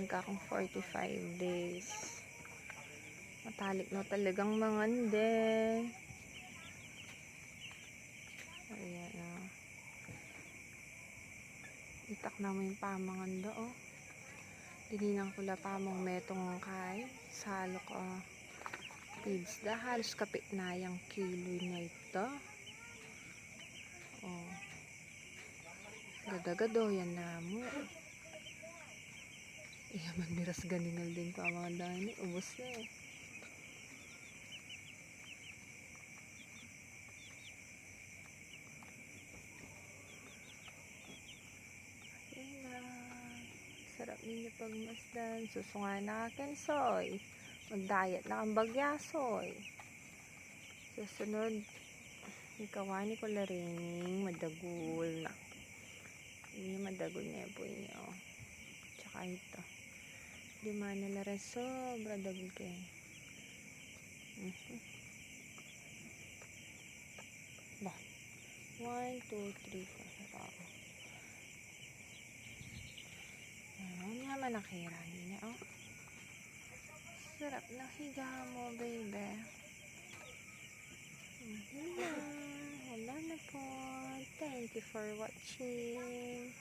ka akong 45 days. Matalik na talagang mangande. Ayan o. Itak na mo yung pamanganda o. Dininang kula pa mong metong kay. Salok o. Pids da. Halos kapit na yung kilo na ito. O. Gada-gado yan na mo. Iya magmiras ganingal din ko ang mga dani. Ubos na eh. Sarap ninyo pagmasdan. Susungan na kensoy. Mag-diet na ang bagyasoy. Susunod, ikawani ko laring madagul na. Ini madagul niya po niyo. Tsaka ito. Di mana la rin sobra dagul kayo. Bah. 1, 2, 3, 4. Ayan, naman nakira niya, oh. Sarap na higa mo, baby. Wala na po. Thank you for watching.